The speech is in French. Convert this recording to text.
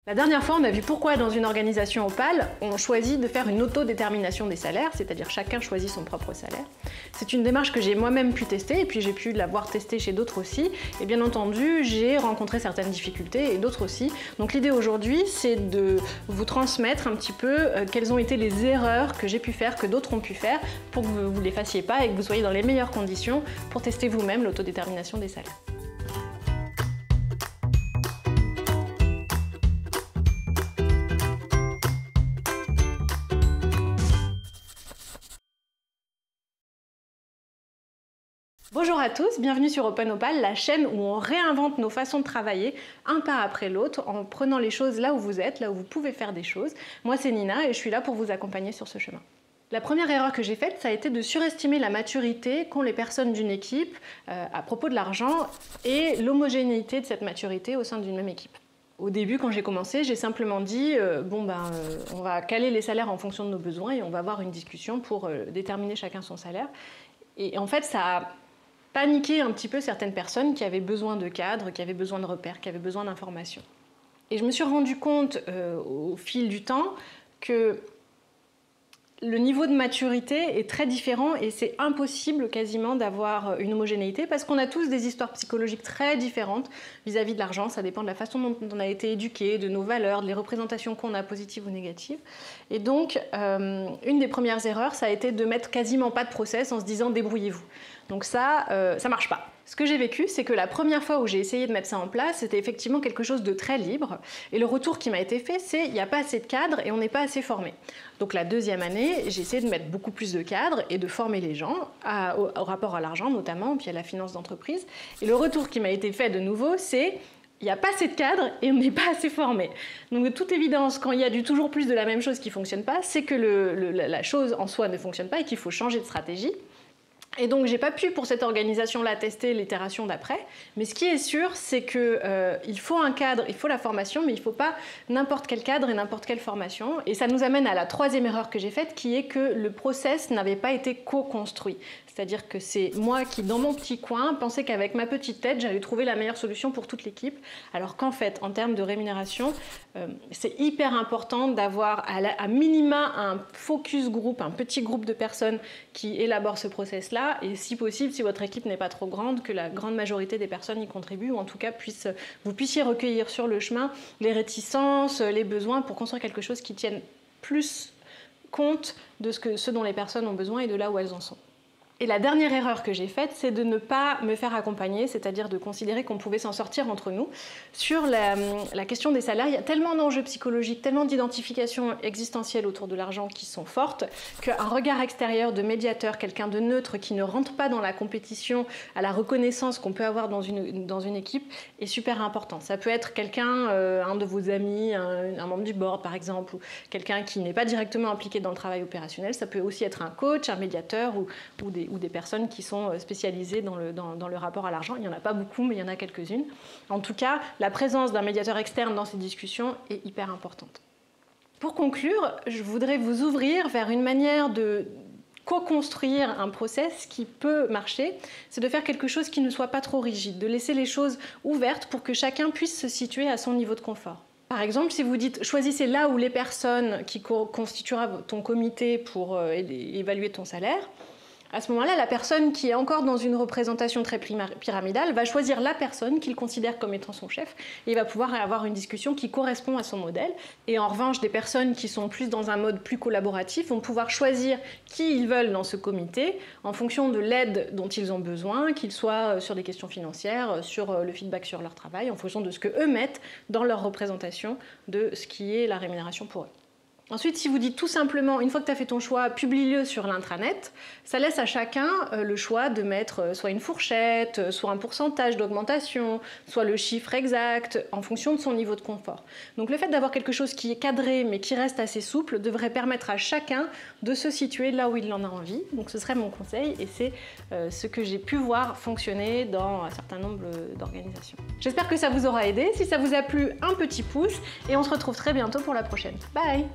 La dernière fois, on a vu pourquoi dans une organisation Opale, on choisit de faire une autodétermination des salaires, c'est-à-dire chacun choisit son propre salaire. C'est une démarche que j'ai moi-même pu tester, et puis j'ai pu l'avoir testée chez d'autres aussi. Et bien entendu, j'ai rencontré certaines difficultés, et d'autres aussi. Donc l'idée aujourd'hui, c'est de vous transmettre un petit peu quelles ont été les erreurs que j'ai pu faire, que d'autres ont pu faire, pour que vous ne les fassiez pas et que vous soyez dans les meilleures conditions pour tester vous-même l'autodétermination des salaires. Bonjour à tous, bienvenue sur Open Opale, la chaîne où on réinvente nos façons de travailler un pas après l'autre en prenant les choses là où vous êtes, là où vous pouvez faire des choses. Moi c'est Nina et je suis là pour vous accompagner sur ce chemin. La première erreur que j'ai faite, ça a été de surestimer la maturité qu'ont les personnes d'une équipe à propos de l'argent et l'homogénéité de cette maturité au sein d'une même équipe. Au début, quand j'ai commencé, j'ai simplement dit on va caler les salaires en fonction de nos besoins et on va avoir une discussion pour déterminer chacun son salaire. Et en fait, ça a paniquer un petit peu certaines personnes qui avaient besoin de cadres, qui avaient besoin de repères, qui avaient besoin d'informations. Et je me suis rendu compte au fil du temps que le niveau de maturité est très différent et c'est impossible quasiment d'avoir une homogénéité parce qu'on a tous des histoires psychologiques très différentes vis-à-vis de l'argent. Ça dépend de la façon dont on a été éduqué, de nos valeurs, des représentations qu'on a positives ou négatives. Et donc, une des premières erreurs, ça a été de mettre quasiment pas de process en se disant débrouillez-vous. Donc ça marche pas. Ce que j'ai vécu, c'est que la première fois où j'ai essayé de mettre ça en place, c'était effectivement quelque chose de très libre. Et le retour qui m'a été fait, c'est il n'y a pas assez de cadres et on n'est pas assez formé. Donc la deuxième année, j'ai essayé de mettre beaucoup plus de cadres et de former les gens au rapport à l'argent notamment, puis à la finance d'entreprise. Et le retour qui m'a été fait de nouveau, c'est il n'y a pas assez de cadres et on n'est pas assez formé. Donc de toute évidence, quand il y a du toujours plus de la même chose qui ne fonctionne pas, c'est que la chose en soi ne fonctionne pas et qu'il faut changer de stratégie. Et donc j'ai pas pu pour cette organisation-là tester l'itération d'après, mais ce qui est sûr c'est qu'il faut un cadre, il faut la formation, mais il ne faut pas n'importe quel cadre et n'importe quelle formation. Et ça nous amène à la troisième erreur que j'ai faite, qui est que le process n'avait pas été co-construit. C'est-à-dire que c'est moi qui, dans mon petit coin, pensais qu'avec ma petite tête, j'allais trouver la meilleure solution pour toute l'équipe, alors qu'en fait, en termes de rémunération, c'est hyper important d'avoir à minima un focus group, un petit groupe de personnes qui élaborent ce process-là, et si possible, si votre équipe n'est pas trop grande, que la grande majorité des personnes y contribuent, ou en tout cas vous puissiez recueillir sur le chemin les réticences, les besoins, pour construire quelque chose qui tienne plus compte de ce dont les personnes ont besoin et de là où elles en sont. Et la dernière erreur que j'ai faite, c'est de ne pas me faire accompagner, c'est-à-dire de considérer qu'on pouvait s'en sortir entre nous. Sur la question des salaires, il y a tellement d'enjeux psychologiques, tellement d'identifications existentielles autour de l'argent qui sont fortes, qu'un regard extérieur de médiateur, quelqu'un de neutre qui ne rentre pas dans la compétition, à la reconnaissance qu'on peut avoir dans une équipe, est super important. Ça peut être quelqu'un, un de vos amis, un membre du board par exemple, ou quelqu'un qui n'est pas directement impliqué dans le travail opérationnel. Ça peut aussi être un coach, un médiateur ou des personnes qui sont spécialisées dans le rapport à l'argent. Il n'y en a pas beaucoup, mais il y en a quelques-unes. En tout cas, la présence d'un médiateur externe dans ces discussions est hyper importante. Pour conclure, je voudrais vous ouvrir vers une manière de co-construire un process qui peut marcher, c'est de faire quelque chose qui ne soit pas trop rigide, de laisser les choses ouvertes pour que chacun puisse se situer à son niveau de confort. Par exemple, si vous dites choisissez là où les personnes qui constituera ton comité pour évaluer ton salaire, à ce moment-là, la personne qui est encore dans une représentation très pyramidale va choisir la personne qu'il considère comme étant son chef et il va pouvoir avoir une discussion qui correspond à son modèle. Et en revanche, des personnes qui sont plus dans un mode plus collaboratif vont pouvoir choisir qui ils veulent dans ce comité en fonction de l'aide dont ils ont besoin, qu'ils soient sur des questions financières, sur le feedback sur leur travail, en fonction de ce qu'eux mettent dans leur représentation de ce qui est la rémunération pour eux. Ensuite, si vous dites tout simplement, une fois que tu as fait ton choix, publie-le sur l'intranet, ça laisse à chacun le choix de mettre soit une fourchette, soit un pourcentage d'augmentation, soit le chiffre exact, en fonction de son niveau de confort. Donc le fait d'avoir quelque chose qui est cadré, mais qui reste assez souple, devrait permettre à chacun de se situer là où il en a envie. Donc ce serait mon conseil, et c'est ce que j'ai pu voir fonctionner dans un certain nombre d'organisations. J'espère que ça vous aura aidé. Si ça vous a plu, un petit pouce, et on se retrouve très bientôt pour la prochaine. Bye!